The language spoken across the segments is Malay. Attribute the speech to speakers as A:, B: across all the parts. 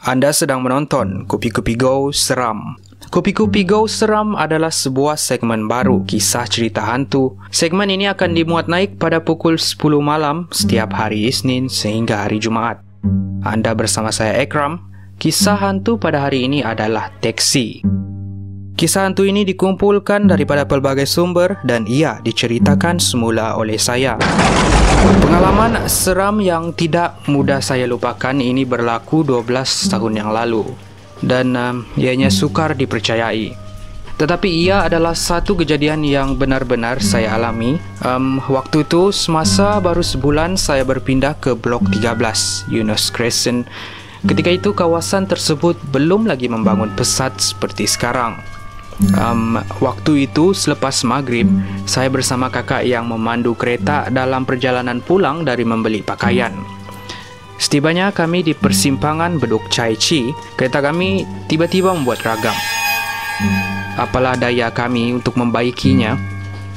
A: Anda sedang menonton Kupi-Kupi Go Seram. Kupi-Kupi Go Seram adalah sebuah segmen baru kisah cerita hantu. Segmen ini akan dimuat naik pada pukul 10 malam setiap hari Isnin sehingga hari Jumaat. Anda bersama saya Ekram. Kisah hantu pada hari ini adalah Teksi. Kisah hantu ini dikumpulkan daripada pelbagai sumber dan ia diceritakan semula oleh saya. Pengalaman seram yang tidak mudah saya lupakan ini berlaku 12 tahun yang lalu dan ianya sukar dipercayai. Tetapi ia adalah satu kejadian yang benar-benar saya alami. Waktu itu semasa baru sebulan saya berpindah ke Blok 13 Eunos Crescent. Ketika itu kawasan tersebut belum lagi membangun pesat seperti sekarang. Waktu itu selepas maghrib, saya bersama kakak yang memandu kereta dalam perjalanan pulang dari membeli pakaian. Setibanya kami di persimpangan Bedok Chai Chee, kereta kami tiba-tiba membuat ragam. Apalah daya kami untuk membaikinya.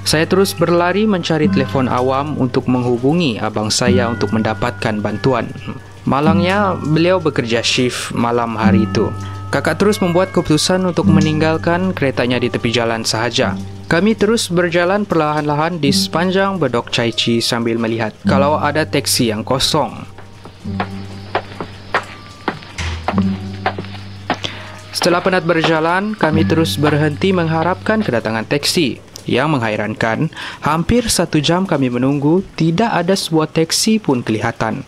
A: Saya terus berlari mencari telefon awam untuk menghubungi abang saya untuk mendapatkan bantuan. Malangnya beliau bekerja shift malam hari itu. Kakak terus membuat keputusan untuk meninggalkan keretanya di tepi jalan sahaja. Kami terus berjalan perlahan-lahan di sepanjang Bedok Chai Chee sambil melihat kalau ada teksi yang kosong. Setelah penat berjalan, kami terus berhenti mengharapkan kedatangan teksi. Yang menghairankan, hampir 1 jam kami menunggu, tidak ada sebuah teksi pun kelihatan.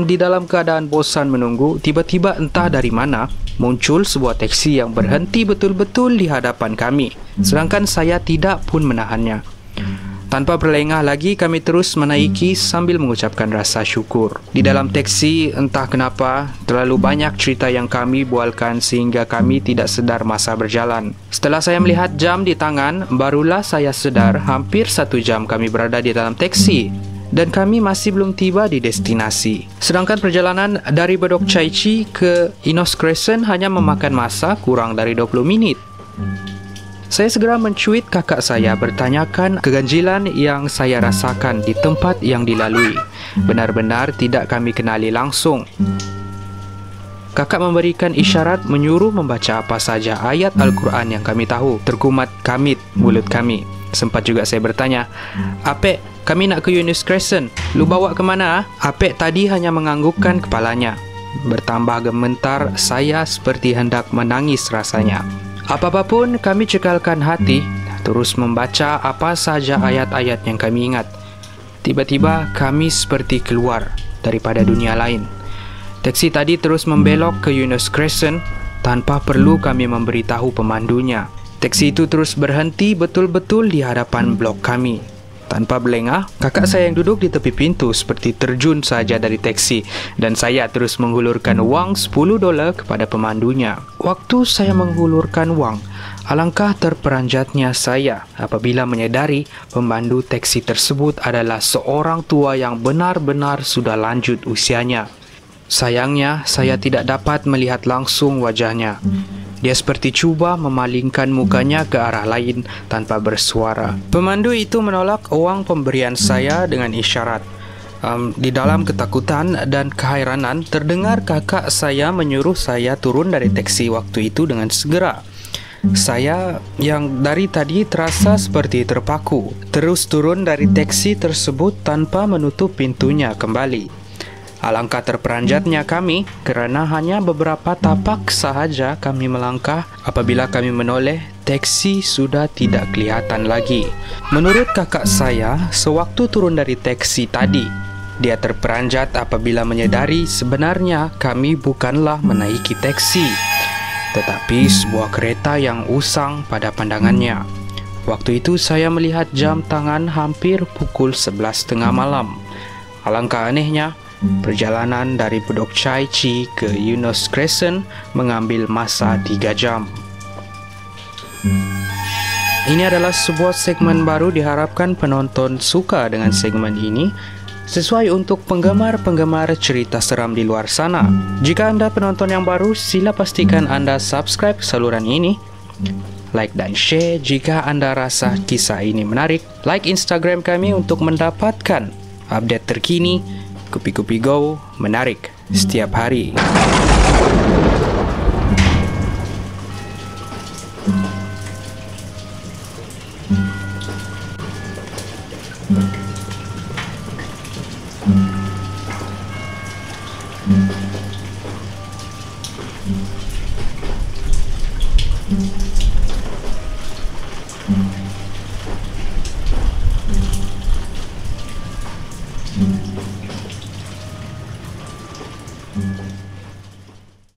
A: Di dalam keadaan bosan menunggu, tiba-tiba entah dari mana muncul sebuah teksi yang berhenti betul-betul di hadapan kami, sedangkan saya tidak pun menahannya. Tanpa berlengah lagi, kami terus menaiki sambil mengucapkan rasa syukur. Di dalam teksi, entah kenapa, terlalu banyak cerita yang kami bualkan sehingga kami tidak sedar masa berjalan. Setelah saya melihat jam di tangan, barulah saya sedar hampir 1 jam kami berada di dalam teksi. Dan kami masih belum tiba di destinasi. Sedangkan perjalanan dari Bedok Chai Chee ke Eunos Crescent hanya memakan masa kurang dari 20 minit. Saya segera mencuit kakak saya bertanyakan keganjilan yang saya rasakan di tempat yang dilalui. Benar-benar tidak kami kenali langsung. Kakak memberikan isyarat menyuruh membaca apa saja ayat Al-Quran yang kami tahu. Terkumat kamit mulut kami. Sempat juga saya bertanya, "Apek, kami nak ke Eunos Crescent. Lu bawa ke mana?" Apek tadi hanya menganggukkan kepalanya. Bertambah gemetar, saya seperti hendak menangis rasanya. Apa-apa pun kami cekalkan hati, terus membaca apa saja ayat-ayat yang kami ingat. Tiba-tiba kami seperti keluar daripada dunia lain. Teksi tadi terus membelok ke Eunos Crescent tanpa perlu kami memberitahu pemandunya. Teksi itu terus berhenti betul-betul di hadapan blok kami. Tanpa berlengah, kakak saya yang duduk di tepi pintu seperti terjun saja dari teksi dan saya terus menghulurkan wang $10 kepada pemandunya. Waktu saya menghulurkan wang, alangkah terperanjatnya saya apabila menyadari pemandu teksi tersebut adalah seorang tua yang benar-benar sudah lanjut usianya. Sayangnya, saya tidak dapat melihat langsung wajahnya. Dia seperti cuba memalingkan mukanya ke arah lain tanpa bersuara. Pemandu itu menolak uang pemberian saya dengan isyarat. Di dalam ketakutan dan kehairanan, terdengar kakak saya menyuruh saya turun dari teksi waktu itu dengan segera. Saya yang dari tadi terasa seperti terpaku, terus turun dari teksi tersebut tanpa menutup pintunya kembali. Alangkah terperanjatnya kami kerana hanya beberapa tapak sahaja kami melangkah apabila kami menoleh, teksi sudah tidak kelihatan lagi. Menurut kakak saya, sewaktu turun dari teksi tadi, dia terperanjat apabila menyadari sebenarnya kami bukanlah menaiki teksi, tetapi sebuah kereta yang usang pada pandangannya. Waktu itu saya melihat jam tangan hampir pukul 11.30 malam. Alangkah anehnya, perjalanan dari Bedok Chai Chee ke Eunos Crescent mengambil masa 3 jam. Ini adalah sebuah segmen baru, diharapkan penonton suka dengan segmen ini, sesuai untuk penggemar-penggemar cerita seram di luar sana. Jika Anda penonton yang baru, sila pastikan Anda subscribe saluran ini, like dan share jika Anda rasa kisah ini menarik, like Instagram kami untuk mendapatkan update terkini. Kupi-Kupi Go menarik setiap hari.